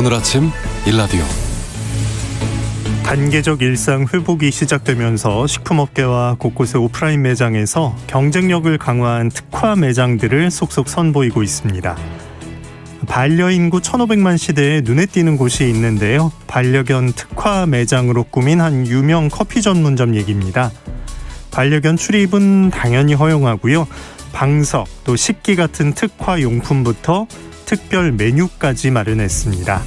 오늘 아침 일라디오. 단계적 일상 회복이 시작되면서 식품업계와 곳곳의 오프라인 매장에서 경쟁력을 강화한 특화 매장들을 속속 선보이고 있습니다. 반려인구 1,500만 시대에 눈에 띄는 곳이 있는데요. 반려견 특화 매장으로 꾸민 한 유명 커피 전문점 얘기입니다. 반려견 출입은 당연히 허용하고요. 방석, 또 식기 같은 특화 용품부터 특별 메뉴까지 마련했습니다.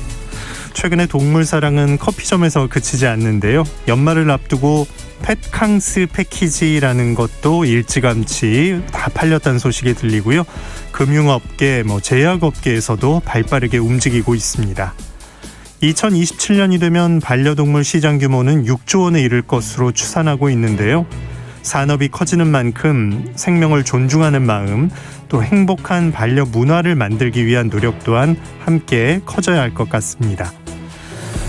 최근에 동물 사랑은 커피점에서 그치지 않는데요. 연말을 앞두고 펫캉스 패키지라는 것도 일찌감치 다 팔렸다는 소식이 들리고요. 금융업계, 제약업계에서도 발빠르게 움직이고 있습니다. 2027년이 되면 반려동물 시장 규모는 6조 원에 이를 것으로 추산하고 있는데요. 산업이 커지는 만큼 생명을 존중하는 마음, 또 행복한 반려 문화를 만들기 위한 노력 또한 함께 커져야 할 것 같습니다.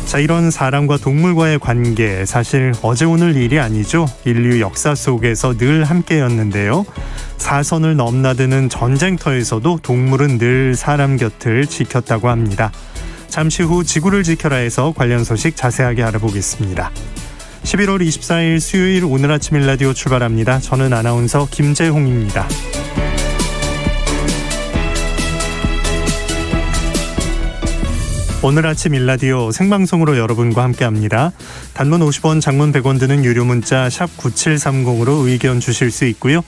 자, 이런 사람과 동물과의 관계, 사실 어제 오늘 일이 아니죠. 인류 역사 속에서 늘 함께였는데요. 사선을 넘나드는 전쟁터에서도 동물은 늘 사람 곁을 지켰다고 합니다. 잠시 후 지구를 지켜라에서 관련 소식 자세하게 알아보겠습니다. 11월 24일 수요일 오늘 아침 일라디오 출발합니다. 저는 아나운서 김재홍입니다. 오늘 아침 일라디오 생방송으로 여러분과 함께합니다. 단문 50원, 장문 100원 드는 유료 문자 샵 9730으로 의견 주실 수 있고요.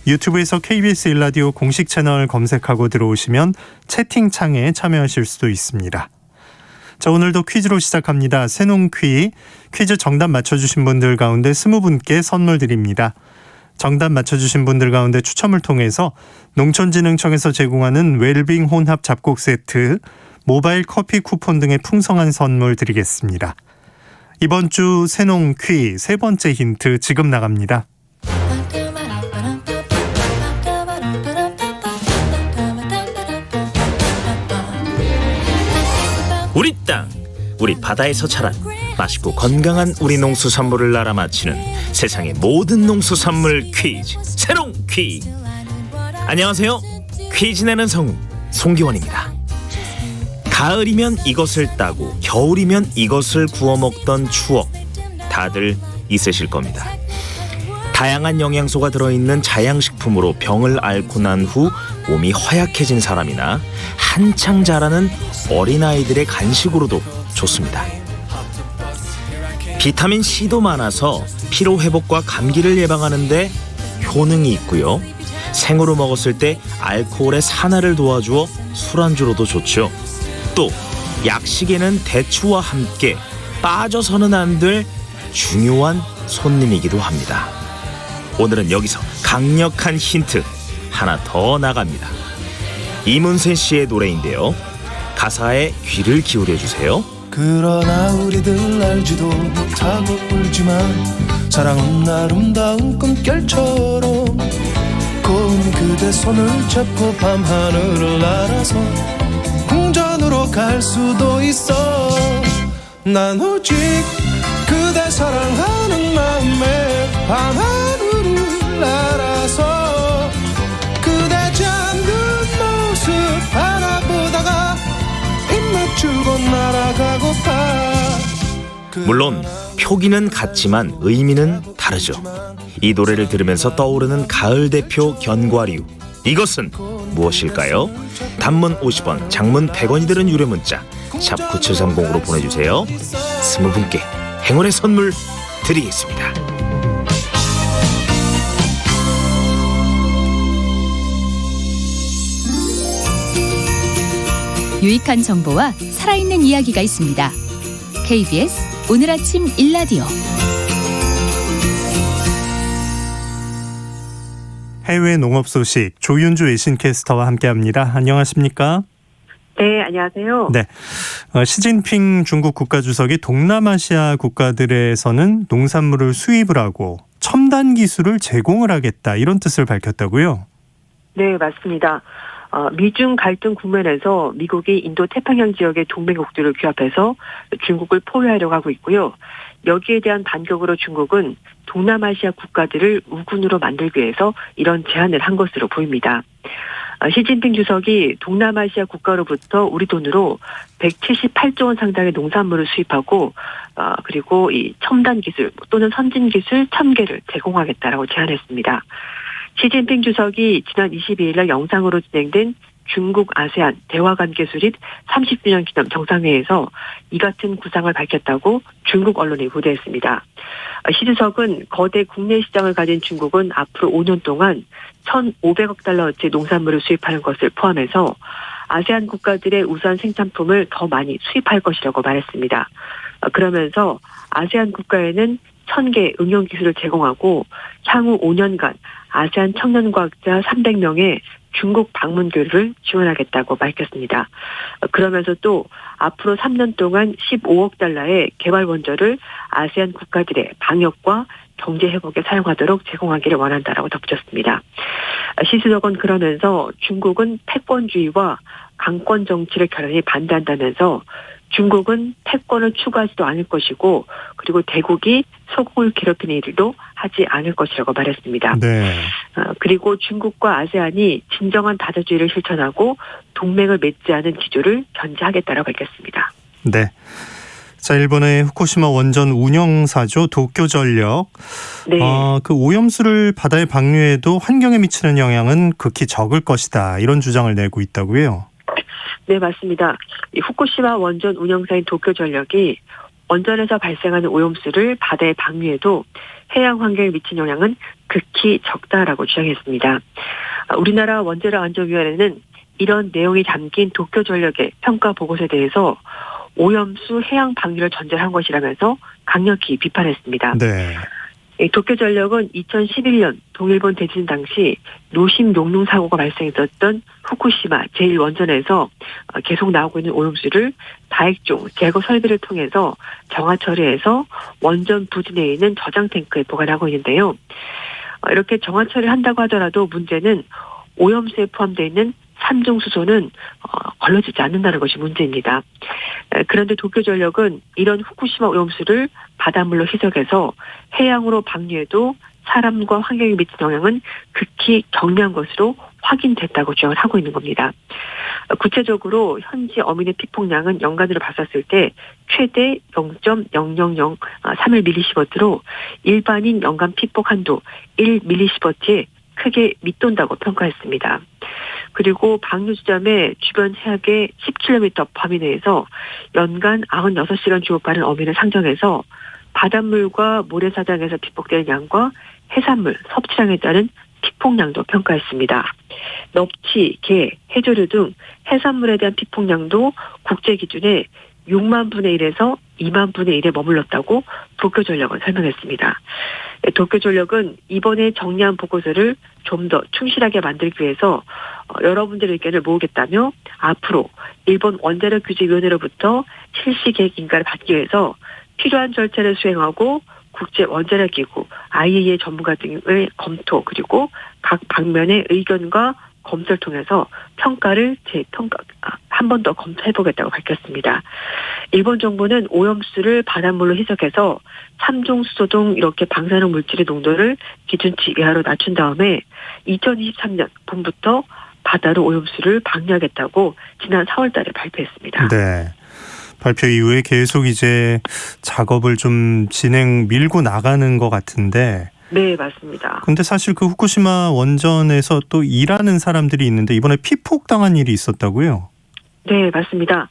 유튜브에서 KBS 일라디오 공식 채널 검색하고 들어오시면 채팅창에 참여하실 수도 있습니다. 자, 오늘도 퀴즈로 시작합니다. 새농퀴. 퀴즈 정답 맞춰주신 분들 가운데 20분께 선물 드립니다. 정답 맞춰주신 분들 가운데 추첨을 통해서 농촌진흥청에서 제공하는 웰빙 혼합 잡곡 세트, 모바일 커피 쿠폰 등의 풍성한 선물 드리겠습니다. 이번 주 새농퀴 세 번째 힌트 지금 나갑니다. 우리 땅, 우리 바다에서 자란 맛있고 건강한 우리 농수산물을 알아맞히는 세상의 모든 농수산물 퀴즈, 새농퀴. 안녕하세요. 퀴즈 내는 성우 송기원입니다. 가을이면 이것을 따고 겨울이면 이것을 구워 먹던 추억 다들 있으실 겁니다. 다양한 영양소가 들어있는 자양식품으로 병을 앓고 난 후 몸이 허약해진 사람이나 한창 자라는 어린아이들의 간식으로도 좋습니다. 비타민 C도 많아서 피로회복과 감기를 예방하는 데 효능이 있고요. 생으로 먹었을 때 알코올의 산화를 도와주어 술안주로도 좋죠. 또 약식에는 대추와 함께 빠져서는 안 될 중요한 손님이기도 합니다. 오늘은 여기서 강력한 힌트 하나 더 나갑니다. 이문세 씨의 노래인데요. 가사에 귀를 기울여주세요. 그러나 우리들 알지도 못하고 울지만 사랑은 아름다운 꿈결처럼 고운 그대 손을 잡고 밤하늘을 날아서 궁전으로 갈 수도 있어. 난 오직 그대 사랑하는 마음에 밤하늘을 날아서 그대 잠든 모습 바라보다가 입 맞추고 날아가고파. 물론 표기는 같지만 의미는 다르죠. 이 노래를 들으면서 떠오르는 가을 대표 견과류, 이것은 무엇일까요? 단문 50원, 장문 100원이 드는 유료 문자 샵 9730으로 보내주세요. 20분께 행운의 선물 드리겠습니다. 유익한 정보와 살아있는 이야기가 있습니다. KBS 오늘 아침 일라디오. 해외 농업 소식 조윤주 외신캐스터와 함께합니다. 안녕하십니까? 네, 안녕하세요. 네, 시진핑 중국 국가주석이 동남아시아 국가들에서는 농산물을 수입을 하고 첨단 기술을 제공을 하겠다, 이런 뜻을 밝혔다고요? 네, 맞습니다. 미중 갈등 국면에서 미국이 인도 태평양 지역의 동맹국들을 규합해서 중국을 포위하려고 하고 있고요. 여기에 대한 반격으로 중국은 동남아시아 국가들을 우군으로 만들기 위해서 이런 제안을 한 것으로 보입니다. 시진핑 주석이 동남아시아 국가로부터 우리 돈으로 178조 원 상당의 농산물을 수입하고 그리고 이 첨단 기술 또는 선진 기술 1000개를 제공하겠다라고 제안했습니다. 시진핑 주석이 지난 22일 날 영상으로 진행된 중국 아세안 대화관계 수립 30주년 기념 정상회의에서 이 같은 구상을 밝혔다고 중국 언론이 보도했습니다. 시 주석은 거대 국내 시장을 가진 중국은 앞으로 5년 동안 1,500억 달러어치 농산물을 수입하는 것을 포함해서 아세안 국가들의 우수한 생산품을 더 많이 수입할 것이라고 말했습니다. 그러면서 아세안 국가에는 1000개 응용기술을 제공하고 향후 5년간 아세안 청년과학자 300명의 중국 방문 교류를 지원하겠다고 밝혔습니다. 그러면서 또 앞으로 3년 동안 15억 달러의 개발 원조를 아세안 국가들의 방역과 경제 회복에 사용하도록 제공하기를 원한다라고 덧붙였습니다. 시 주석은 그러면서 중국은 패권주의와 강권 정치를 결연히 반대한다면서 중국은 패권을 추구하지도 않을 것이고 그리고 대국이 소국을 괴롭히는 일도 하지 않을 것이라고 말했습니다. 네. 그리고 중국과 아세안이 진정한 다자주의를 실천하고 동맹을 맺지 않은 기조를 견제하겠다라고 밝혔습니다. 네. 자, 일본의 후쿠시마 원전 운영사죠. 도쿄전력. 네. 그 오염수를 바다에 방류해도 환경에 미치는 영향은 극히 적을 것이다. 이런 주장을 내고 있다고요. 네, 맞습니다. 이 후쿠시마 원전 운영사인 도쿄전력이 원전에서 발생하는 오염수를 바다에 방류해도 해양 환경에 미친 영향은 극히 적다라고 주장했습니다. 우리나라 원자력안전위원회는 이런 내용이 담긴 도쿄전력의 평가 보고서에 대해서 오염수 해양 방류를 전제한 것이라면서 강력히 비판했습니다. 네. 도쿄전력은 2011년 동일본 대지진 당시 노심 농능 사고가 발생했었던 후쿠시마 제1원전에서 계속 나오고 있는 오염수를 다액종 제거 설비를 통해서 정화 처리해서 원전 부진에 있는 저장 탱크에 보관하고 있는데요. 이렇게 정화 처리를 한다고 하더라도 문제는 오염수에 포함되어 있는 산중수소는 걸러지지 않는다는 것이 문제입니다. 그런데 도쿄전력은 이런 후쿠시마 오염수를 바닷물로 희석해서 해양으로 방류해도 사람과 환경에 미친 영향은 극히 경미한 것으로 확인됐다고 주장을 하고 있는 겁니다. 구체적으로 현지 어민의 피폭량은 연간으로 봤었을 때 최대 0.0003mS로 일반인 연간 피폭 한도 1mS에 크게 밑돈다고 평가했습니다. 그리고 방류 지점의 주변 해역의 10km 범위 내에서 연간 96시간 주업하는 어민을 상정해서 바닷물과 모래사장에서 피폭되는 양과 해산물 섭취량에 따른 피폭량도 평가했습니다. 넙치, 게, 해조류 등 해산물에 대한 피폭량도 국제 기준에 6만 분의 1에서 2만 분의 1에 머물렀다고 도쿄전력은 설명했습니다. 도쿄전력은 이번에 정리한 보고서를 좀 더 충실하게 만들기 위해서 여러분들의 의견을 모으겠다며 앞으로 일본 원자력규제위원회로부터 실시 계획 인가를 받기 위해서 필요한 절차를 수행하고 국제 원자력기구, IAEA 전문가 등의 검토 그리고 각 방면의 의견과 검토를 통해서 평가를 한 번 더 검토해보겠다고 밝혔습니다. 일본 정부는 오염수를 바닷물로 희석해서 삼중수소 등 이렇게 방사능 물질의 농도를 기준치 이하로 낮춘 다음에 2023년 봄부터 바다로 오염수를 방류하겠다고 지난 4월 달에 발표했습니다. 네. 발표 이후에 계속 이제 작업을 좀 밀고 나가는 것 같은데. 네, 맞습니다. 근데 사실 그 후쿠시마 원전에서 또 일하는 사람들이 있는데 이번에 피폭당한 일이 있었다고요? 네, 맞습니다.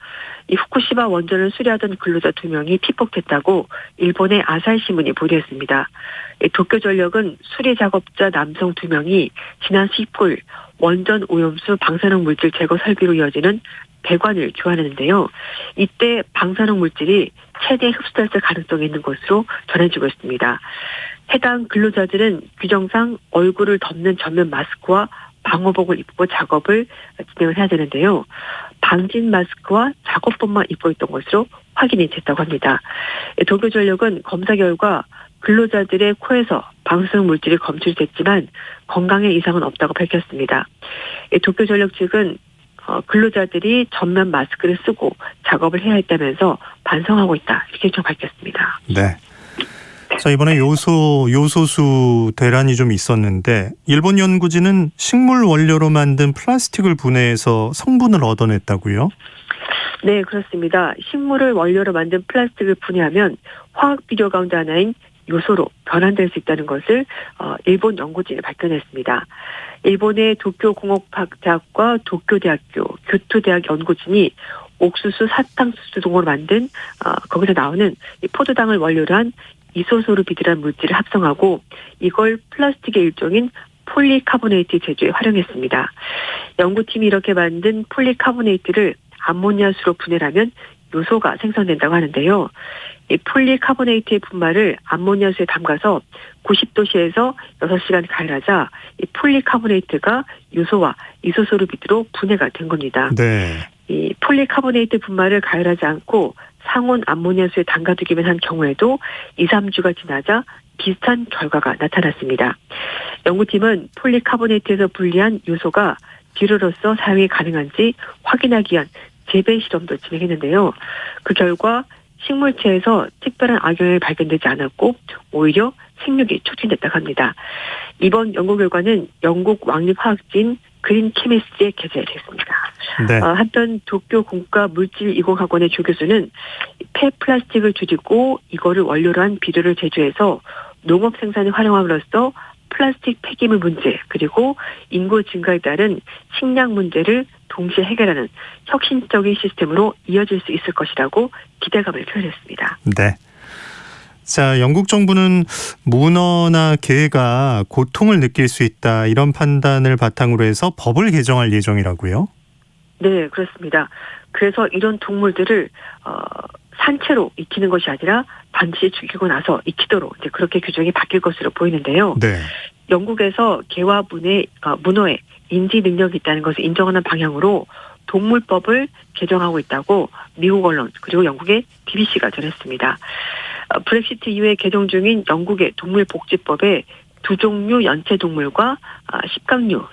이 후쿠시마 원전을 수리하던 근로자 2명이 피폭됐다고 일본의 아사히 신문이 보도했습니다. 도쿄전력은 수리 작업자 남성 2명이 지난 19일 원전 오염수 방사능 물질 제거 설비로 이어지는 배관을 교환했는데요. 이때 방사능 물질이 최대 흡수됐을 가능성이 있는 것으로 전해지고 있습니다. 해당 근로자들은 규정상 얼굴을 덮는 전면 마스크와 방호복을 입고 작업을 진행을 해야 되는데요. 방진 마스크와 작업복만 입고 있던 것으로 확인이 됐다고 합니다. 도쿄전력은 검사 결과 근로자들의 코에서 방사능 물질이 검출됐지만 건강에 이상은 없다고 밝혔습니다. 도쿄전력 측은 근로자들이 전면 마스크를 쓰고 작업을 해야 했다면서 반성하고 있다 이렇게 좀 밝혔습니다. 네. 자, 이번에 요소수 대란이 좀 있었는데 일본 연구진은 식물 원료로 만든 플라스틱을 분해해서 성분을 얻어냈다고요? 네, 그렇습니다. 식물을 원료로 만든 플라스틱을 분해하면 화학 비료 가운데 하나인 요소로 변환될 수 있다는 것을 일본 연구진이 밝혀냈습니다. 일본의 도쿄공업대학과 도쿄대학교, 교토대학 연구진이 옥수수 사탕수수 등으로 만든 거기서 나오는 이 포도당을 원료로 한 이소소르비드라는 물질을 합성하고 이걸 플라스틱의 일종인 폴리카보네이트 제조에 활용했습니다. 연구팀이 이렇게 만든 폴리카보네이트를 암모니아수로 분해하면 요소가 생성된다고 하는데요. 이 폴리카보네이트의 분말을 암모니아수에 담가서 90도씨에서 6시간 가열하자 이 폴리카보네이트가 요소와 이소소르비드로 분해가 된 겁니다. 네. 이 폴리카보네이트 분말을 가열하지 않고 상온 암모니아수에 담가두기만 한 경우에도 2, 3주가 지나자 비슷한 결과가 나타났습니다. 연구팀은 폴리카보네이트에서 분리한 요소가 비료로서 사용이 가능한지 확인하기 위한 재배 실험도 진행했는데요. 그 결과 식물체에서 특별한 악영향이 발견되지 않았고 오히려 생육이 촉진됐다고 합니다. 이번 연구 결과는 영국 왕립화학지인 그린 케미스트에 게재됐습니다. 네. 한편 도쿄 공과 물질 이공학원의 조 교수는 폐플라스틱을 줄이고 이거를 원료로 한 비료를 제조해서 농업 생산에 활용함으로써 플라스틱 폐기물 문제 그리고 인구 증가에 따른 식량 문제를 동시에 해결하는 혁신적인 시스템으로 이어질 수 있을 것이라고 기대감을 표현했습니다. 네. 자, 영국 정부는 문어나 개가 고통을 느낄 수 있다 이런 판단을 바탕으로 해서 법을 개정할 예정이라고요? 네, 그렇습니다. 그래서 이런 동물들을 산채로 익히는 것이 아니라 반드시 죽이고 나서 익히도록 이제 그렇게 규정이 바뀔 것으로 보이는데요. 네. 영국에서 개와 문어의 인지 능력이 있다는 것을 인정하는 방향으로 동물법을 개정하고 있다고 미국 언론 그리고 영국의 BBC가 전했습니다. 브렉시트 이후에 개정 중인 영국의 동물복지법에 두 종류 연체동물과 식각류,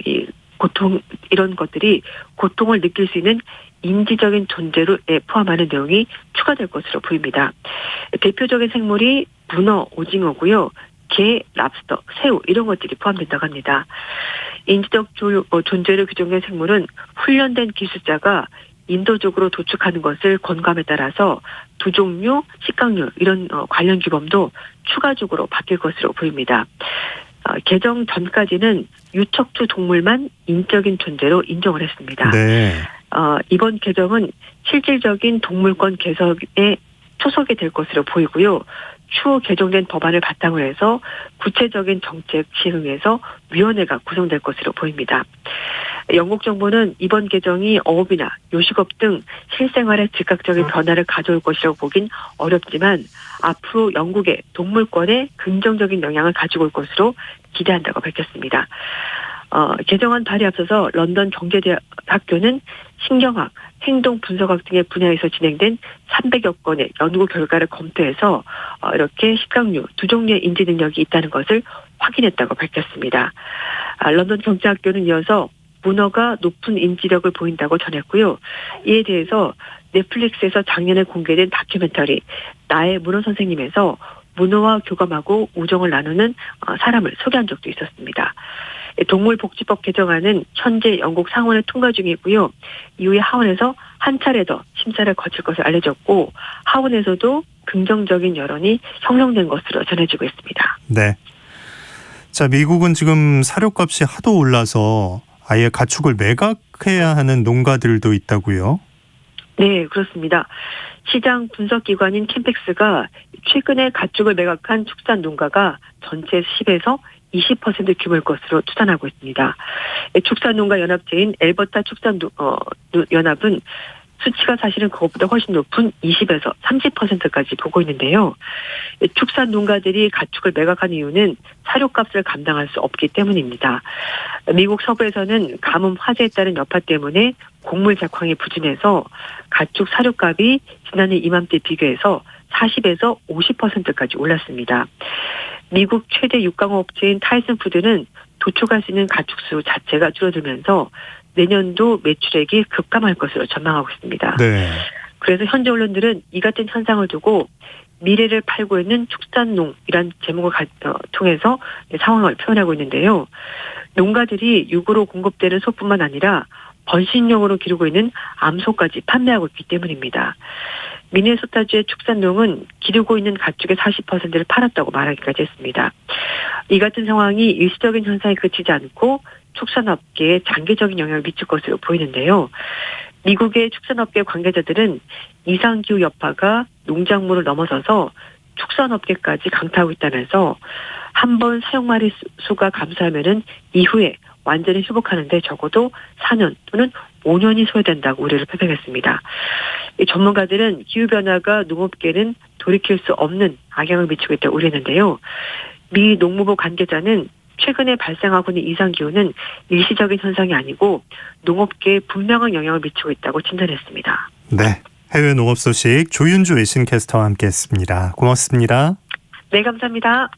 고통 이런 것들이 고통을 느낄 수 있는 인지적인 존재로 포함하는 내용이 추가될 것으로 보입니다. 대표적인 생물이 문어, 오징어고요. 게, 랍스터, 새우 이런 것들이 포함된다고 합니다. 인지적 존재로 규정된 생물은 훈련된 기술자가 인도적으로 도축하는 것을 권고함에 따라서 두 종류, 식각류 이런 관련 규범도 추가적으로 바뀔 것으로 보입니다. 개정 전까지는 유척추 동물만 인적인 존재로 인정을 했습니다. 네. 이번 개정은 실질적인 동물권 개선에 초석이 될 것으로 보이고요. 추후 개정된 법안을 바탕으로 해서 구체적인 정책 시행에서 위원회가 구성될 것으로 보입니다. 영국 정부는 이번 개정이 어업이나 요식업 등 실생활에 즉각적인 변화를 가져올 것이라고 보긴 어렵지만 앞으로 영국의 동물권에 긍정적인 영향을 가지고 올 것으로 기대한다고 밝혔습니다. 개정안 발의 앞서서 런던 경제대학교는 신경학, 행동 분석학 등의 분야에서 진행된 300여 건의 연구 결과를 검토해서 이렇게 식각류 두 종류의 인지 능력이 있다는 것을 확인했다고 밝혔습니다. 런던 경제학교는 이어서 문어가 높은 인지력을 보인다고 전했고요. 이에 대해서 넷플릭스에서 작년에 공개된 다큐멘터리 나의 문어 선생님에서 문어와 교감하고 우정을 나누는 사람을 소개한 적도 있었습니다. 동물복지법 개정안은 현재 영국 상원을 통과 중이고요. 이후에 하원에서 한 차례 더 심사를 거칠 것을 알려졌고 하원에서도 긍정적인 여론이 형성된 것으로 전해지고 있습니다. 네. 자, 미국은 지금 사료값이 하도 올라서 아예 가축을 매각해야 하는 농가들도 있다고요? 네, 그렇습니다. 시장 분석기관인 캠펙스가 최근에 가축을 매각한 축산 농가가 전체 10에서 20% 규모일 것으로 추산하고 있습니다. 축산농가 연합체인 엘버타 축산연합은 수치가 사실은 그것보다 훨씬 높은 20에서 30%까지 보고 있는데요. 축산 농가들이 가축을 매각한 이유는 사료값을 감당할 수 없기 때문입니다. 미국 서부에서는 가뭄 화재에 따른 여파 때문에 곡물 작황이 부진해서 가축 사료값이 지난해 이맘때 비교해서 40에서 50%까지 올랐습니다. 미국 최대 육강업체인 타이슨 푸드는 도축할 수 있는 가축수 자체가 줄어들면서 내년도 매출액이 급감할 것으로 전망하고 있습니다. 네. 그래서 현재 언론들은 이 같은 현상을 두고 미래를 팔고 있는 축산농이란 제목을 통해서 상황을 표현하고 있는데요. 농가들이 육으로 공급되는 소뿐만 아니라 번식용으로 기르고 있는 암소까지 판매하고 있기 때문입니다. 미네소타주의 축산농은 기르고 있는 가축의 40%를 팔았다고 말하기까지 했습니다. 이 같은 상황이 일시적인 현상에 그치지 않고 축산업계에 장기적인 영향을 미칠 것으로 보이는데요. 미국의 축산업계 관계자들은 이상기후 여파가 농작물을 넘어서서 축산업계까지 강타하고 있다면서 한 번 사용마리 수가 감소하면은 이후에 완전히 회복하는데 적어도 4년 또는 5년이 소요된다고 우려를 표명했습니다. 이 전문가들은 기후변화가 농업계는 돌이킬 수 없는 악영향을 미치고 있다고 우려했는데요. 미 농무부 관계자는 최근에 발생하고 있는 이상기후는 일시적인 현상이 아니고 농업계에 분명한 영향을 미치고 있다고 진단했습니다. 네, 해외 농업 소식 조윤주 외신캐스터와 함께했습니다. 고맙습니다. 네, 감사합니다.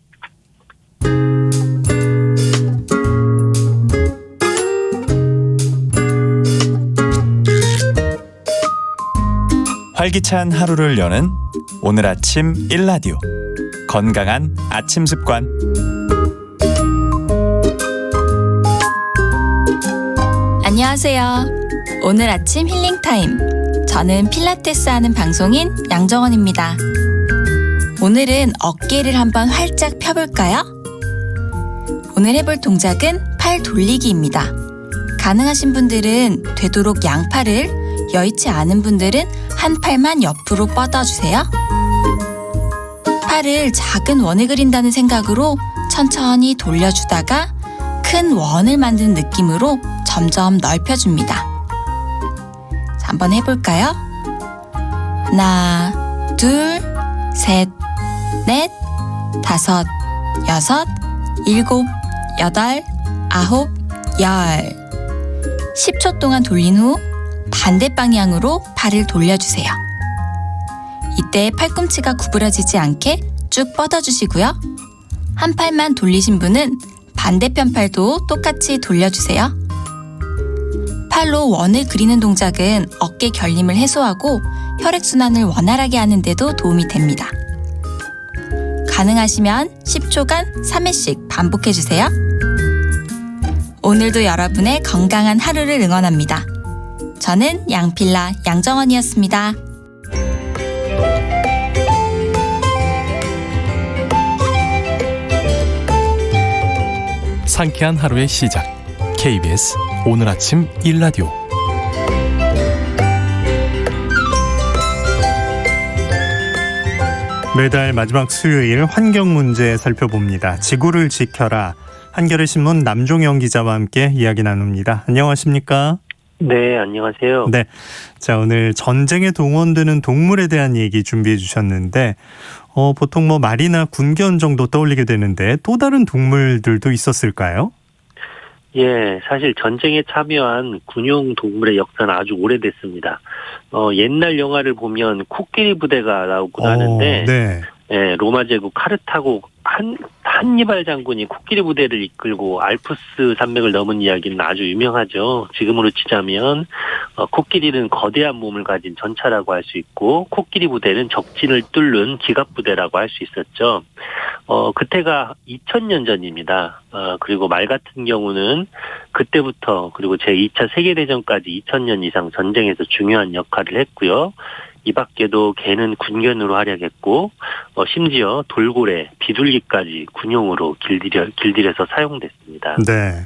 활기찬 하루를 여는 오늘 아침 1라디오 건강한 아침 습관. 안녕하세요. 오늘 아침 힐링타임. 저는 필라테스 하는 방송인 양정원입니다. 오늘은 어깨를 한번 활짝 펴볼까요? 오늘 해볼 동작은 팔 돌리기입니다. 가능하신 분들은 되도록 양팔을, 여의치 않은 분들은 한 팔만 옆으로 뻗어주세요. 팔을 작은 원을 그린다는 생각으로 천천히 돌려주다가 큰 원을 만드는 느낌으로 점점 넓혀줍니다. 자, 한번 해볼까요? 하나, 둘, 셋, 넷, 다섯, 여섯, 일곱, 여덟, 아홉, 열. 10초 동안 돌린 후 반대 방향으로 팔을 돌려주세요. 이때 팔꿈치가 구부러지지 않게 쭉 뻗어주시고요. 한 팔만 돌리신 분은 반대편 팔도 똑같이 돌려주세요. 팔로 원을 그리는 동작은 어깨 결림을 해소하고 혈액순환을 원활하게 하는 데도 도움이 됩니다. 가능하시면 10초간 3회씩 반복해주세요. 오늘도 여러분의 건강한 하루를 응원합니다. 저는 양필라 양정원이었습니다. 상쾌한 하루의 시작. KBS 오늘 아침 1라디오. 매달 마지막 수요일 환경 문제 살펴봅니다. 지구를 지켜라. 한겨레 신문 남종영 기자와 함께 이야기 나눕니다. 안녕하십니까? 네, 안녕하세요. 네, 자 오늘 전쟁에 동원되는 동물에 대한 얘기 준비해 주셨는데 보통 뭐 말이나 군견 정도 떠올리게 되는데 또 다른 동물들도 있었을까요? 예, 사실 전쟁에 참여한 군용 동물의 역사는 아주 오래됐습니다. 옛날 영화를 보면 코끼리 부대가 나오곤 하는데, 네. 예, 로마 제국 카르타고 한니발 장군이 코끼리 부대를 이끌고 알프스 산맥을 넘은 이야기는 아주 유명하죠. 지금으로 치자면 코끼리는 거대한 몸을 가진 전차라고 할 수 있고, 코끼리 부대는 적진을 뚫는 기갑 부대라고 할 수 있었죠. 그때가 2000년 전입니다. 그리고 말 같은 경우는 그때부터 그리고 제2차 세계대전까지 2000년 이상 전쟁에서 중요한 역할을 했고요. 이 밖에도 개는 군견으로 활약했고 심지어 돌고래, 비둘기까지 군용으로 길들여서 사용됐습니다. 네.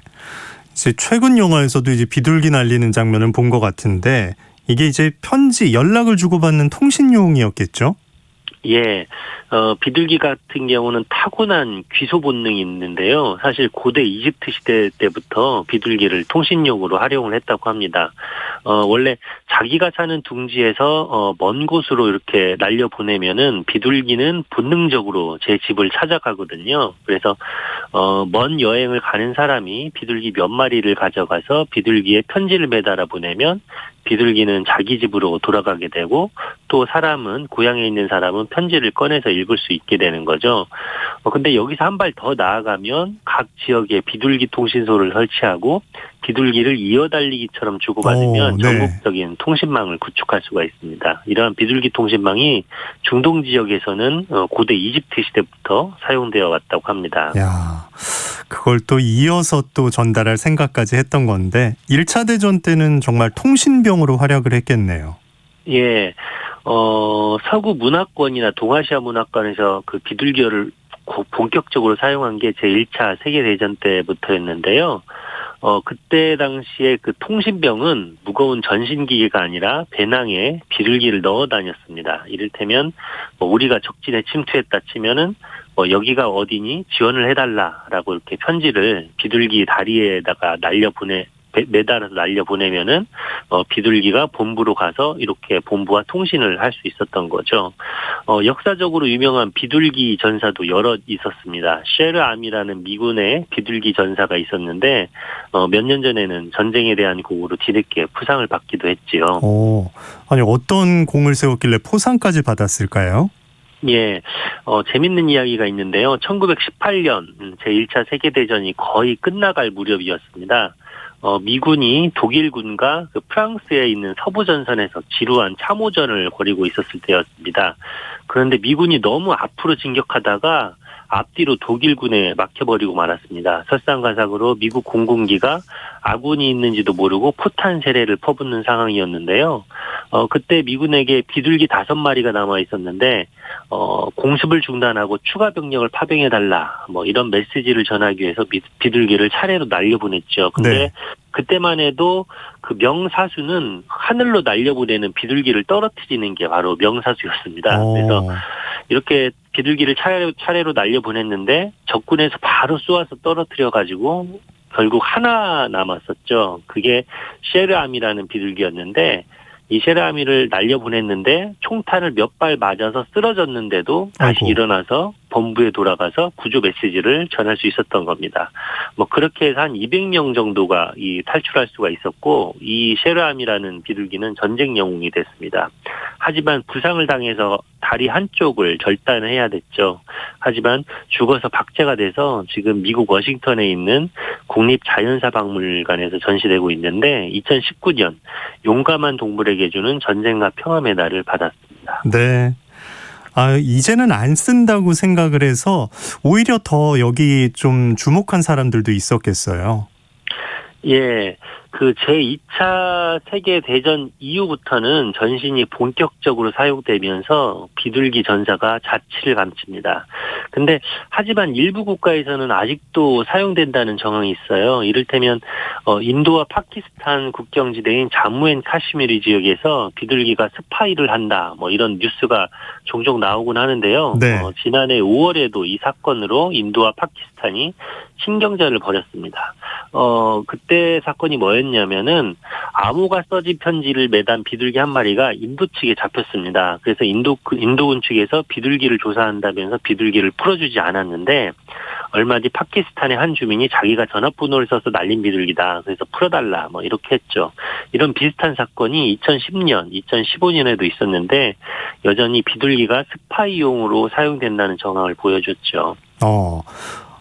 이제 최근 영화에서도 이제 비둘기 날리는 장면을 본 것 같은데 이게 이제 편지, 연락을 주고받는 통신용이었겠죠? 예, 비둘기 같은 경우는 타고난 귀소 본능이 있는데요. 사실 고대 이집트 시대 때부터 비둘기를 통신용으로 활용을 했다고 합니다. 원래 자기가 사는 둥지에서 먼 곳으로 이렇게 날려보내면은 비둘기는 본능적으로 제 집을 찾아가거든요. 그래서 먼 여행을 가는 사람이 비둘기 몇 마리를 가져가서 비둘기에 편지를 매달아 보내면 비둘기는 자기 집으로 돌아가게 되고 또 사람은 고향에 있는 사람은 편지를 꺼내서 읽을 수 있게 되는 거죠. 근데 여기서 한 발 더 나아가면 각 지역에 비둘기 통신소를 설치하고 비둘기를 이어달리기처럼 주고받으면 네. 전국적인 통신망을 구축할 수가 있습니다. 이러한 비둘기 통신망이 중동 지역에서는 고대 이집트 시대부터 사용되어 왔다고 합니다. 야, 그걸 또 이어서 또 전달할 생각까지 했던 건데 1차 대전 때는 정말 통신병으로 활약을 했겠네요. 예, 서구 문화권이나 동아시아 문화권에서 그 비둘기어를 본격적으로 사용한 게 제1차 세계대전 때부터였는데요. 그때 당시에 그 통신병은 무거운 전신기계가 아니라 배낭에 비둘기를 넣어 다녔습니다. 이를테면 우리가 적진에 침투했다 치면은 여기가 어디니 지원을 해달라라고 이렇게 편지를 비둘기 다리에다가 매달아서 날려보내면은 비둘기가 본부로 가서 이렇게 본부와 통신을 할 수 있었던 거죠. 역사적으로 유명한 비둘기 전사도 여러 있었습니다. 셰르암이라는 미군의 비둘기 전사가 있었는데 몇 년 전에는 전쟁에 대한 공으로 뒤늦게 포상을 받기도 했지요. 아니 어떤 공을 세웠길래 포상까지 받았을까요? 예, 재밌는 이야기가 있는데요. 1918년 제1차 세계대전이 거의 끝나갈 무렵이었습니다. 미군이 독일군과 그 프랑스에 있는 서부전선에서 지루한 참호전을 벌이고 있었을 때였습니다. 그런데 미군이 너무 앞으로 진격하다가 앞뒤로 독일군에 막혀버리고 말았습니다. 설상가상으로 미국 공군기가 아군이 있는지도 모르고 포탄 세례를 퍼붓는 상황이었는데요. 그때 미군에게 비둘기 5마리가 남아 있었는데 공습을 중단하고 추가 병력을 파병해달라 이런 메시지를 전하기 위해서 비둘기를 차례로 날려보냈죠. 근데 네. 그때만 해도 그 명사수는 하늘로 날려보내는 비둘기를 떨어뜨리는 게 바로 명사수였습니다. 그래서 이렇게 비둘기를 차례로 날려보냈는데 적군에서 바로 쏘아서 떨어뜨려가지고 결국 하나 남았었죠. 그게 셰르암이라는 비둘기였는데 이 셰르암이를 날려보냈는데 총탄을 몇 발 맞아서 쓰러졌는데도 다시 일어나서 본부에 돌아가서 구조 메시지를 전할 수 있었던 겁니다. 그렇게 해서 한 200명 정도가 탈출할 수가 있었고 이 셰르암이라는 비둘기는 전쟁 영웅이 됐습니다. 하지만 부상을 당해서 다리 한쪽을 절단해야 됐죠. 하지만 죽어서 박제가 돼서 지금 미국 워싱턴에 있는 국립자연사박물관에서 전시되고 있는데 2019년 용감한 동물에게 주는 전쟁과 평화 메달을 받았습니다. 네. 이제는 안 쓴다고 생각을 해서 오히려 더 여기 좀 주목한 사람들도 있었겠어요. 예, 그 제2차 세계대전 이후부터는 전신이 본격적으로 사용되면서 비둘기 전사가 자취를 감춥니다. 근데 하지만 일부 국가에서는 아직도 사용된다는 정황이 있어요. 이를테면 인도와 파키스탄 국경지대인 잠무 앤 카시미르 지역에서 비둘기가 스파이를 한다 이런 뉴스가 종종 나오곤 하는데요. 네. 지난해 5월에도 이 사건으로 인도와 파키스탄이 신경전을 벌였습니다. 그때 사건이 뭐였냐면은 암호가 써진 편지를 매단 비둘기 한 마리가 인도 측에 잡혔습니다. 그래서 인도군 측에서 비둘기를 조사한다면서 비둘기를 풀어주지 않았는데 얼마 뒤 파키스탄의 한 주민이 자기가 전화번호를 써서 날린 비둘기다. 그래서 풀어달라 이렇게 했죠. 이런 비슷한 사건이 2010년, 2015년에도 있었는데 여전히 비둘기가 스파이용으로 사용된다는 정황을 보여줬죠.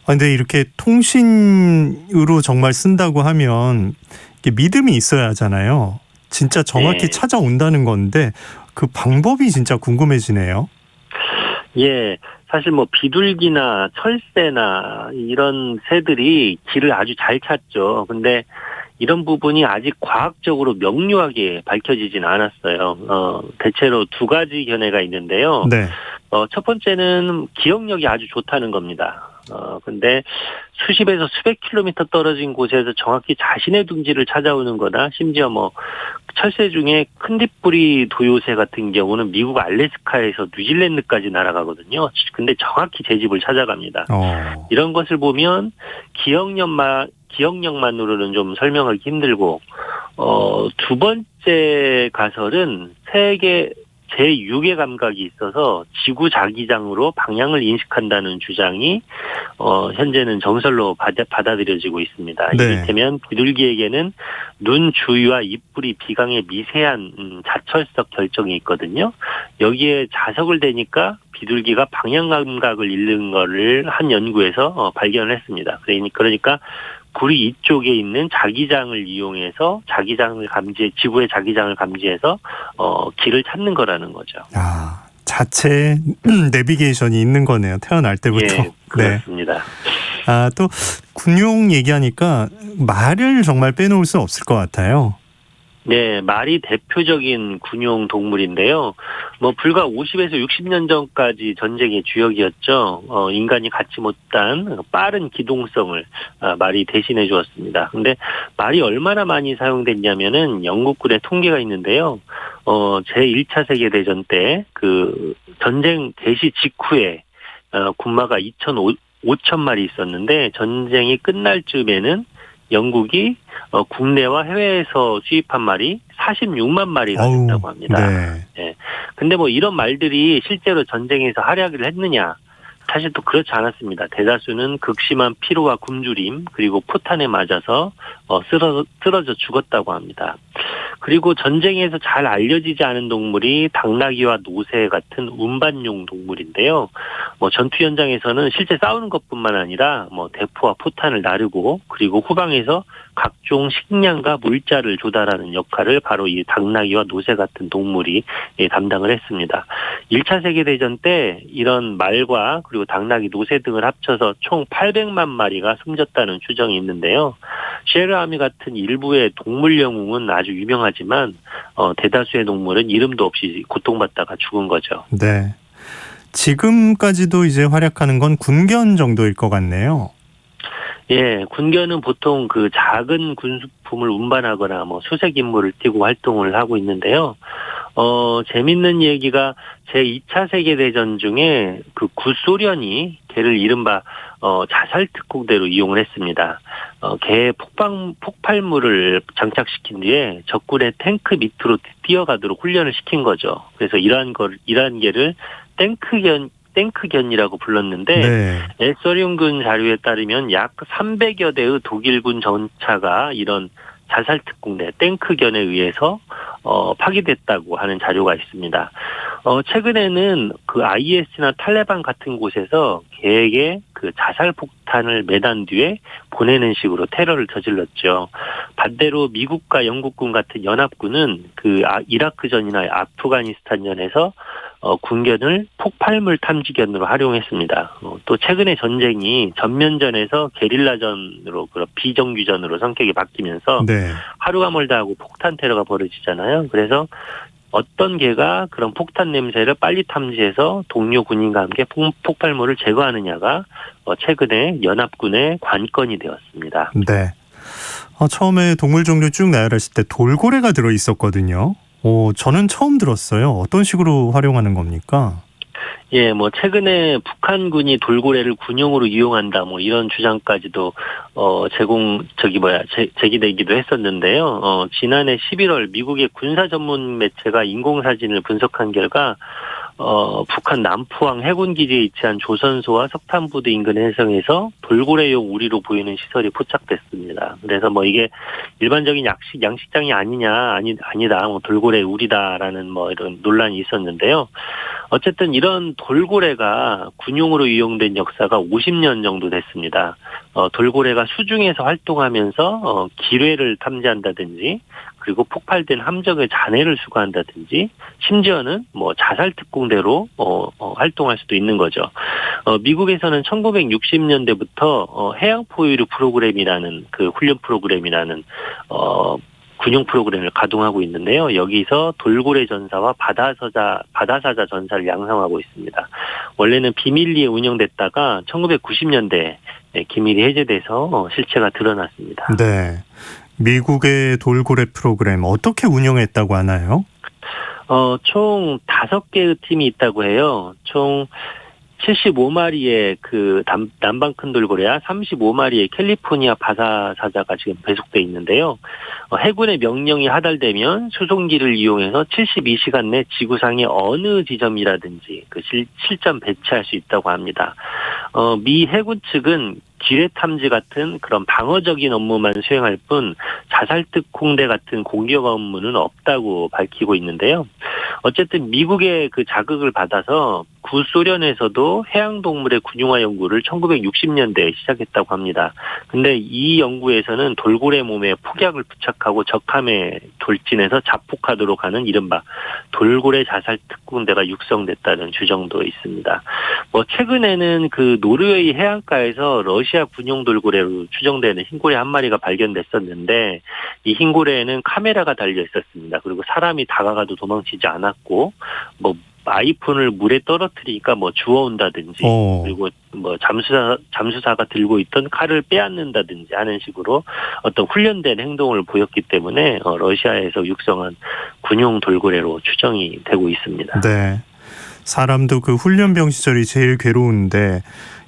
근데 이렇게 통신으로 정말 쓴다고 하면 이게 믿음이 있어야 하잖아요. 진짜 정확히 찾아온다는 건데 그 방법이 진짜 궁금해지네요. 예, 사실 비둘기나 철새나 이런 새들이 길을 아주 잘 찾죠. 근데 이런 부분이 아직 과학적으로 명료하게 밝혀지진 않았어요. 대체로 두 가지 견해가 있는데요. 네. 첫 번째는 기억력이 아주 좋다는 겁니다. 근데 수십에서 수백 킬로미터 떨어진 곳에서 정확히 자신의 둥지를 찾아오는 거나 심지어 철새 중에 큰뒷부리 도요새 같은 경우는 미국 알래스카에서 뉴질랜드까지 날아가거든요. 근데 정확히 제 집을 찾아갑니다. 이런 것을 보면 기억력만으로는 좀 설명하기 힘들고 두 번째 가설은 제6의 감각이 있어서 지구 자기장으로 방향을 인식한다는 주장이 현재는 정설로 받아들여지고 있습니다. 네. 이를테면 비둘기에게는 눈 주위와 입꼬리 비강의 미세한 자철석 결정이 있거든요. 여기에 자석을 대니까 비둘기가 방향 감각을 잃는 거를 한 연구에서 발견을 했습니다. 그러니까 구리 이쪽에 있는 자기장을 이용해서 지구의 자기장을 감지해서 길을 찾는 거라는 거죠. 아, 자체 내비게이션이 있는 거네요. 태어날 때부터. 예, 그렇습니다. 네. 아, 또 군용 얘기하니까 말을 정말 빼놓을 수 없을 것 같아요. 네, 말이 대표적인 군용 동물인데요. 불과 50에서 60년 전까지 전쟁의 주역이었죠. 인간이 갖지 못한 빠른 기동성을 말이 대신해 주었습니다. 근데 말이 얼마나 많이 사용됐냐면은 영국군의 통계가 있는데요. 제1차 세계대전 때 그 전쟁 개시 직후에 군마가 5천 마리 있었는데 전쟁이 끝날 즈음에는 영국이 국내와 해외에서 수입한 말이 46만 마리가 됐다고 합니다. 네. 네. 근데 이런 말들이 실제로 전쟁에서 활약을 했느냐? 사실 또 그렇지 않았습니다. 대다수는 극심한 피로와 굶주림 그리고 포탄에 맞아서 쓰러져 죽었다고 합니다. 그리고 전쟁에서 잘 알려지지 않은 동물이 당나귀와 노새 같은 운반용 동물인데요. 전투 현장에서는 실제 싸우는 것뿐만 아니라 대포와 포탄을 나르고 그리고 후방에서 각종 식량과 물자를 조달하는 역할을 바로 이 당나귀와 노새 같은 동물이 담당을 했습니다. 1차 세계대전 때 이런 말과 그리고 당나귀, 노새 등을 합쳐서 총 800만 마리가 숨졌다는 추정이 있는데요. 셰르아미 같은 일부의 동물 영웅은 아주 유명하지만 대다수의 동물은 이름도 없이 고통받다가 죽은 거죠. 네. 지금까지도 이제 활약하는 건 군견 정도일 것 같네요. 예, 군견은 보통 그 작은 군수품을 운반하거나 수색 임무를 띠고 활동을 하고 있는데요. 재밌는 얘기가 제2차 세계대전 중에 그 구소련이 걔를 이른바 자살 특공대로 이용을 했습니다. 걔에 폭발물을 장착시킨 뒤에 적군의 탱크 밑으로 뛰어가도록 훈련을 시킨 거죠. 그래서 이러한 걔를 탱크견이라고 불렀는데 네. 에서링군 자료에 따르면 약 300여 대의 독일군 전차가 이런 자살 특공대 탱크견에 의해서 파괴됐다고 하는 자료가 있습니다. 최근에는 그 IS나 탈레반 같은 곳에서 걔에게 그 자살 폭탄을 매단 뒤에 보내는 식으로 테러를 저질렀죠. 반대로 미국과 영국군 같은 연합군은 그 이라크전이나 아프가니스탄전에서 군견을 폭발물 탐지견으로 활용했습니다. 또 최근에 전쟁이 전면전에서 게릴라전으로 그런 비정규전으로 성격이 바뀌면서 네. 하루가 멀다 하고 폭탄 테러가 벌어지잖아요. 그래서 어떤 개가 그런 폭탄 냄새를 빨리 탐지해서 동료 군인과 함께 폭발물을 제거하느냐가 최근에 연합군의 관건이 되었습니다. 네. 처음에 동물 종류 쭉 나열했을 때 돌고래가 들어있었거든요. 저는 처음 들었어요. 어떤 식으로 활용하는 겁니까? 예, 최근에 북한군이 돌고래를 군용으로 이용한다, 이런 주장까지도, 제기되기도 했었는데요. 지난해 11월 미국의 군사 전문 매체가 인공사진을 분석한 결과, 북한 남포항 해군기지에 위치한 조선소와 석탄부대 인근 해상에서 돌고래용 우리로 보이는 시설이 포착됐습니다. 그래서 이게 일반적인 양식장이 아니다, 돌고래 우리다라는 이런 논란이 있었는데요. 어쨌든 이런 돌고래가 군용으로 이용된 역사가 50년 정도 됐습니다. 돌고래가 수중에서 활동하면서 기뢰를 탐지한다든지 그리고 폭발된 함정의 잔해를 수거한다든지 심지어는 자살 특공대로 활동할 수도 있는 거죠. 미국에서는 1960년대부터 해양 포유류 프로그램이라는 그 훈련 프로그램이라는 군용 프로그램을 가동하고 있는데요. 여기서 돌고래 전사와 바다사자 전사를 양성하고 있습니다. 원래는 비밀리에 운영됐다가 1990년대에 기밀이 해제돼서 실체가 드러났습니다. 네. 미국의 돌고래 프로그램 어떻게 운영했다고 하나요? 총 5개의 팀이 있다고 해요. 총 75마리의 그 남방 큰 돌고래와 35마리의 캘리포니아 바다사자가 지금 배속돼 있는데요. 해군의 명령이 하달되면 수송기를 이용해서 72시간 내 지구상의 어느 지점이라든지 그 실전 배치할 수 있다고 합니다. 미 해군 측은 기뢰 탐지 같은 그런 방어적인 업무만 수행할 뿐 자살 특공대 같은 공격 업무는 없다고 밝히고 있는데요. 어쨌든 미국의 그 자극을 받아서 구소련에서도 해양동물의 군용화 연구를 1960년대에 시작했다고 합니다. 근데 이 연구에서는 돌고래 몸에 폭약을 부착하고 적함에 돌진해서 자폭하도록 하는 이른바 돌고래 자살 특공대가 육성됐다는 주장도 있습니다. 최근에는 그 노르웨이 해안가에서 러시아 군용 돌고래로 추정되는 흰고래 한 마리가 발견됐었는데 이 흰고래에는 카메라가 달려 있었습니다. 그리고 사람이 다가가도 도망치지 않았고 아이폰을 물에 떨어뜨리니까 주워온다든지 그리고 잠수사가 들고 있던 칼을 빼앗는다든지 하는 식으로 어떤 훈련된 행동을 보였기 때문에 러시아에서 육성한 군용 돌고래로 추정이 되고 있습니다. 네. 사람도 그 훈련병 시절이 제일 괴로운데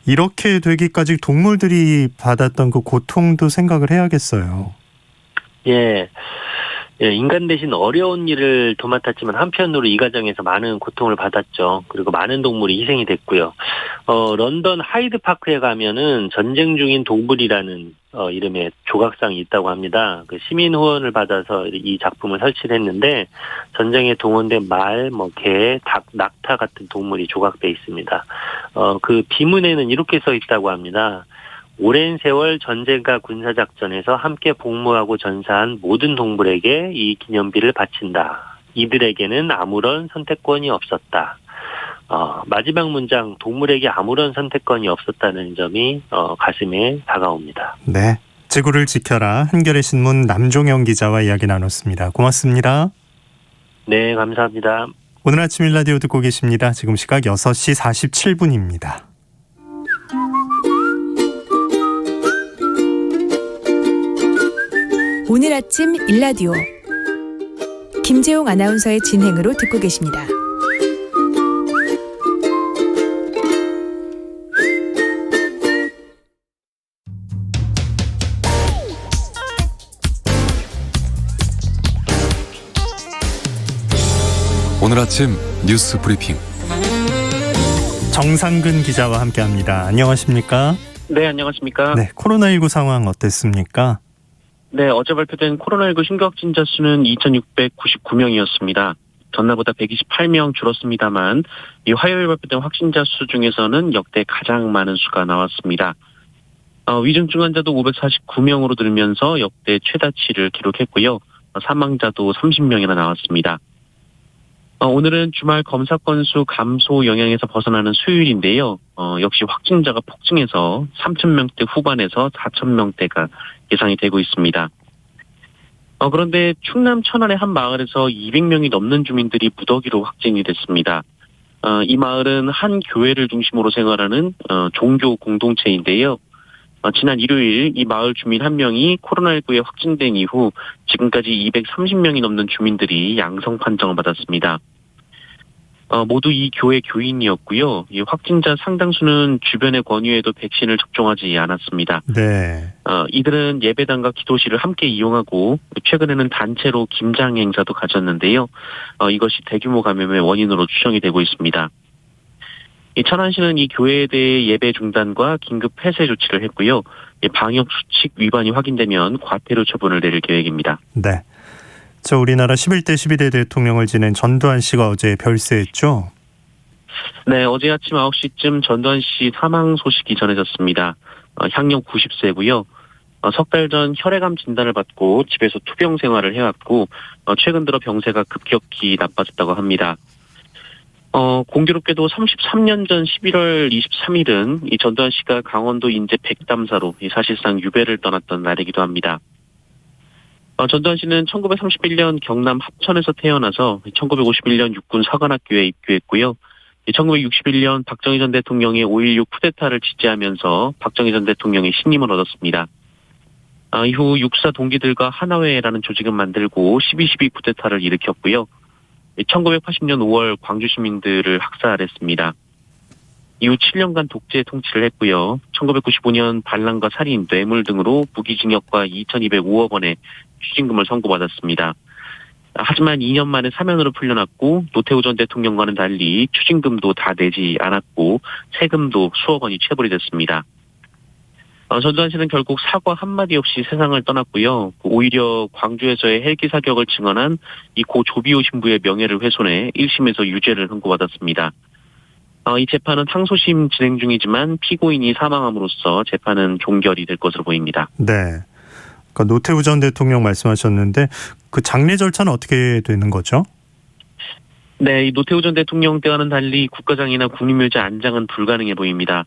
이렇게 되기까지 동물들이 받았던 그 고통도 생각을 해야겠어요. 예, 인간 대신 어려운 일을 도맡았지만 한편으로 이 과정에서 많은 고통을 받았죠. 그리고 많은 동물이 희생이 됐고요. 런던 하이드파크에 가면은 전쟁 중인 동물이라는 이름의 조각상이 있다고 합니다. 그 시민 후원을 받아서 이 작품을 설치를 했는데 전쟁에 동원된 말, 개, 닭, 낙타 같은 동물이 조각돼 있습니다. 그 비문에는 이렇게 써 있다고 합니다. 오랜 세월 전쟁과 군사작전에서 함께 복무하고 전사한 모든 동물에게 이 기념비를 바친다. 이들에게는 아무런 선택권이 없었다. 마지막 문장 동물에게 아무런 선택권이 없었다는 점이 가슴에 다가옵니다. 네, 지구를 지켜라. 한겨레 신문 남종영 기자와 이야기 나눴습니다. 고맙습니다. 네, 감사합니다. 오늘 아침 일라디오 듣고 계십니다. 지금 시각 6시 47분입니다. 오늘 아침 일라디오 김재용 아나운서의 진행으로 듣고 계십니다. 오늘 아침 뉴스 브리핑 정상근 기자와 함께합니다. 안녕하십니까? 네, 안녕하십니까? 네, 코로나19 상황 어땠습니까? 네, 어제 발표된 코로나19 신규 확진자 수는 2,699명이었습니다. 전날보다 128명 줄었습니다만 이 화요일 발표된 확진자 수 중에서는 역대 가장 많은 수가 나왔습니다. 위중증 환자도 549명으로 늘면서 역대 최다치를 기록했고요. 사망자도 30명이나 나왔습니다. 오늘은 주말 검사 건수 감소 영향에서 벗어나는 수요일인데요. 역시 확진자가 폭증해서 3,000명대 후반에서 4,000명대가 예상이 되고 있습니다. 그런데 충남 천안의 한 마을에서 200명이 넘는 주민들이 무더기로 확진이 됐습니다. 이 마을은 한 교회를 중심으로 생활하는 종교 공동체인데요. 지난 일요일 이 마을 주민 한 명이 코로나19에 확진된 이후 지금까지 230명이 넘는 주민들이 양성 판정을 받았습니다. 모두 이 교회 교인이었고요. 이 확진자 상당수는 주변의 권유에도 백신을 접종하지 않았습니다. 네. 이들은 예배당과 기도실을 함께 이용하고 최근에는 단체로 김장 행사도 가졌는데요. 이것이 대규모 감염의 원인으로 추정이 되고 있습니다. 이 천안시는 이 교회에 대해 예배 중단과 긴급 폐쇄 조치를 했고요. 방역 수칙 위반이 확인되면 과태료 처분을 내릴 계획입니다. 네. 우리나라 11대 12대 대통령을 지낸 전두환 씨가 어제 별세했죠? 네, 어제 아침 9시쯤 전두환 씨 사망 소식이 전해졌습니다. 향년 90세고요. 석 달 전 혈액암 진단을 받고 집에서 투병 생활을 해왔고 최근 들어 병세가 급격히 나빠졌다고 합니다. 공교롭게도 33년 전 11월 23일은 이 전두환 씨가 강원도 인제 백담사로 사실상 유배를 떠났던 날이기도 합니다. 전두환 씨는 1931년 경남 합천에서 태어나서 1951년 육군 사관학교에 입교했고요. 1961년 박정희 전 대통령의 5.16 쿠데타를 지지하면서 박정희 전 대통령의 신임을 얻었습니다. 이후 육사 동기들과 하나회라는 조직을 만들고 12.12 쿠데타를 일으켰고요. 1980년 5월 광주 시민들을 학살했습니다. 이후 7년간 독재 통치를 했고요. 1995년 반란과 살인, 뇌물 등으로 무기징역과 2,205억 원의 추징금을 선고받았습니다. 하지만 2년 만에 사면으로 풀려났고 노태우 전 대통령과는 달리 추징금도 다 내지 않았고 세금도 수억 원이 체불이 됐습니다. 전두환 씨는 결국 사과 한마디 없이 세상을 떠났고요. 오히려 광주에서의 헬기 사격을 증언한 이 고 조비오 신부의 명예를 훼손해 1심에서 유죄를 선고받았습니다. 이 재판은 항소심 진행 중이지만 피고인이 사망함으로써 재판은 종결이 될 것으로 보입니다. 네. 그러니까 노태우 전 대통령 말씀하셨는데 그 장례 절차는 어떻게 되는 거죠? 네, 이 노태우 전 대통령 때와는 달리 국가장이나 국립묘지 안장은 불가능해 보입니다.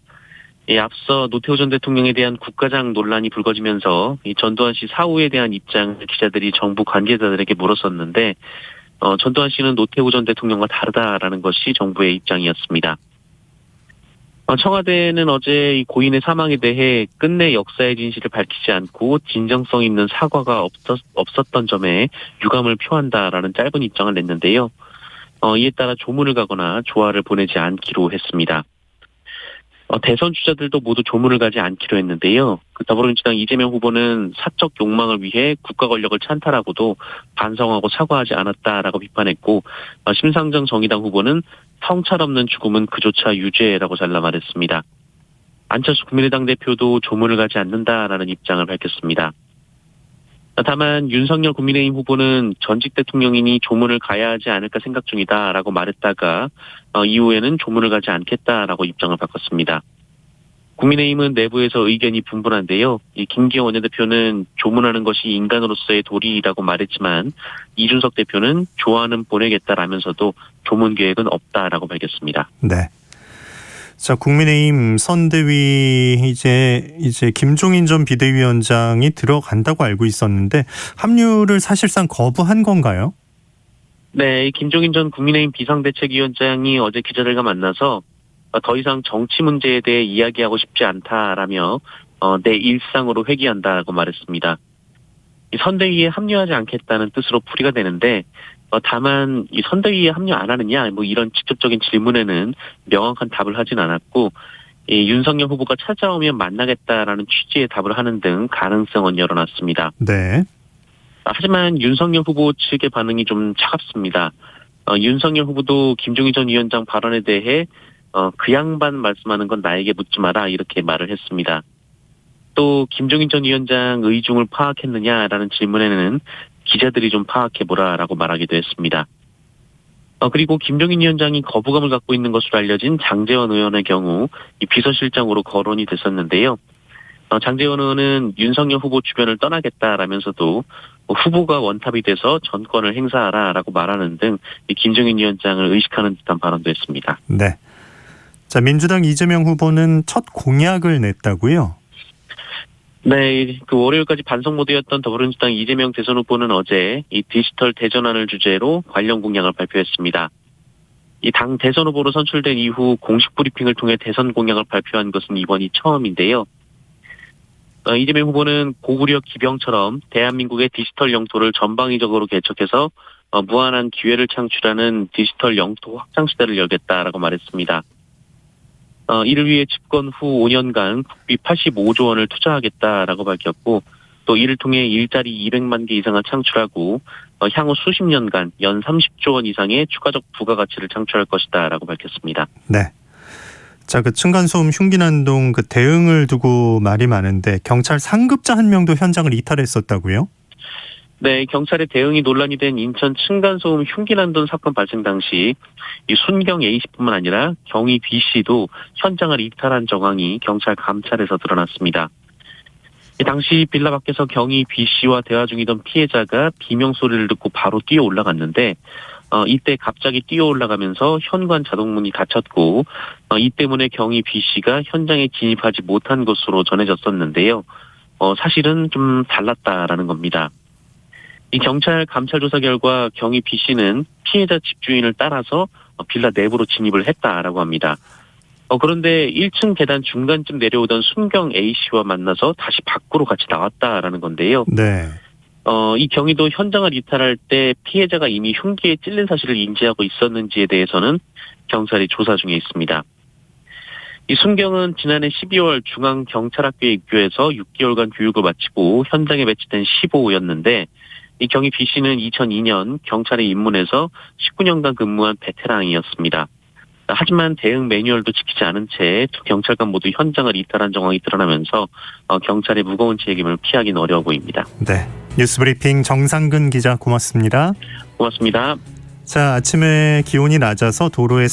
앞서 노태우 전 대통령에 대한 국가장 논란이 불거지면서 이 전두환 씨 사후에 대한 입장을 기자들이 정부 관계자들에게 물었었는데 전두환 씨는 노태우 전 대통령과 다르다라는 것이 정부의 입장이었습니다. 청와대는 어제 이 고인의 사망에 대해 끝내 역사의 진실을 밝히지 않고 진정성 있는 사과가 없었던 점에 유감을 표한다라는 짧은 입장을 냈는데요. 이에 따라 조문을 가거나 조화를 보내지 않기로 했습니다. 대선 주자들도 모두 조문을 가지 않기로 했는데요. 더불어민주당 이재명 후보는 사적 욕망을 위해 국가 권력을 찬탈하고도 반성하고 사과하지 않았다라고 비판했고, 심상정 정의당 후보는 성찰 없는 죽음은 그조차 유죄라고 잘라 말했습니다. 안철수 국민의당 대표도 조문을 가지 않는다라는 입장을 밝혔습니다. 다만 윤석열 국민의힘 후보는 전직 대통령이니 조문을 가야 하지 않을까 생각 중이다라고 말했다가 이후에는 조문을 가지 않겠다라고 입장을 바꿨습니다. 국민의힘은 내부에서 의견이 분분한데요. 이 김기현 원내대표는 조문하는 것이 인간으로서의 도리라고 말했지만 이준석 대표는 조안은 보내겠다라면서도 조문 계획은 없다라고 밝혔습니다. 네. 자, 국민의힘 선대위 이제 김종인 전 비대위원장이 들어간다고 알고 있었는데 합류를 사실상 거부한 건가요? 네, 김종인 전 국민의힘 비상대책위원장이 어제 기자들과 만나서 더 이상 정치 문제에 대해 이야기하고 싶지 않다라며 내 일상으로 회귀한다고 말했습니다. 이 선대위에 합류하지 않겠다는 뜻으로 풀이가 되는데 다만 이 선대위에 합류 안 하느냐 이런 직접적인 질문에는 명확한 답을 하진 않았고 이 윤석열 후보가 찾아오면 만나겠다라는 취지의 답을 하는 등 가능성은 열어놨습니다. 네. 하지만 윤석열 후보 측의 반응이 좀 차갑습니다. 윤석열 후보도 김종인 전 위원장 발언에 대해 그 양반 말씀하는 건 나에게 묻지 마라 이렇게 말을 했습니다. 또 김종인 전 위원장 의중을 파악했느냐라는 질문에는 기자들이 좀 파악해보라라고 말하기도 했습니다. 그리고 김종인 위원장이 거부감을 갖고 있는 것으로 알려진 장제원 의원의 경우 이 비서실장으로 거론이 됐었는데요. 장제원 의원은 윤석열 후보 주변을 떠나겠다라면서도 후보가 원탑이 돼서 전권을 행사하라라고 말하는 등 이 김종인 위원장을 의식하는 듯한 발언도 했습니다. 네. 자, 민주당 이재명 후보는 첫 공약을 냈다고요? 네, 월요일까지 반성 모드였던 더불어민주당 이재명 대선 후보는 어제 이 디지털 대전환을 주제로 관련 공약을 발표했습니다. 이 당 대선 후보로 선출된 이후 공식 브리핑을 통해 대선 공약을 발표한 것은 이번이 처음인데요. 이재명 후보는 고구려 기병처럼 대한민국의 디지털 영토를 전방위적으로 개척해서 무한한 기회를 창출하는 디지털 영토 확장 시대를 열겠다라고 말했습니다. 이를 위해 집권 후 5년간 국비 85조 원을 투자하겠다라고 밝혔고 또 이를 통해 일자리 200만 개 이상을 창출하고 향후 수십 년간 연 30조 원 이상의 추가적 부가가치를 창출할 것이다라고 밝혔습니다. 네. 자, 층간소음 흉기난동 대응을 두고 말이 많은데 경찰 상급자 한 명도 현장을 이탈했었다고요? 네, 경찰의 대응이 논란이 된 인천 층간소음 흉기난동 사건 발생 당시 이 순경 A씨뿐만 아니라 경위 B씨도 현장을 이탈한 정황이 경찰 감찰에서 드러났습니다. 당시 빌라 밖에서 경위 B씨와 대화 중이던 피해자가 비명 소리를 듣고 바로 뛰어 올라갔는데 이때 갑자기 뛰어 올라가면서 현관 자동문이 닫혔고 이 때문에 경위 B씨가 현장에 진입하지 못한 것으로 전해졌었는데요. 사실은 좀 달랐다라는 겁니다. 이 경찰 감찰 조사 결과 경위 B씨는 피해자 집주인을 따라서 빌라 내부로 진입을 했다라고 합니다. 그런데 1층 계단 중간쯤 내려오던 순경 A씨와 만나서 다시 밖으로 같이 나왔다라는 건데요. 네. 이 경위도 현장을 이탈할 때 피해자가 이미 흉기에 찔린 사실을 인지하고 있었는지에 대해서는 경찰이 조사 중에 있습니다. 이 순경은 지난해 12월 중앙경찰학교에 입교해서 6개월간 교육을 마치고 현장에 배치된 15호였는데 이 경위 B씨는 2002년 경찰에 입문해서 19년간 근무한 베테랑이었습니다. 하지만 대응 매뉴얼도 지키지 않은 채 두 경찰관 모두 현장을 이탈한 정황이 드러나면서 경찰의 무거운 책임을 피하기는 어려워 보입니다. 네, 뉴스브리핑 정상근 기자 고맙습니다. 고맙습니다. 자, 아침에 기온이 낮아서 도로에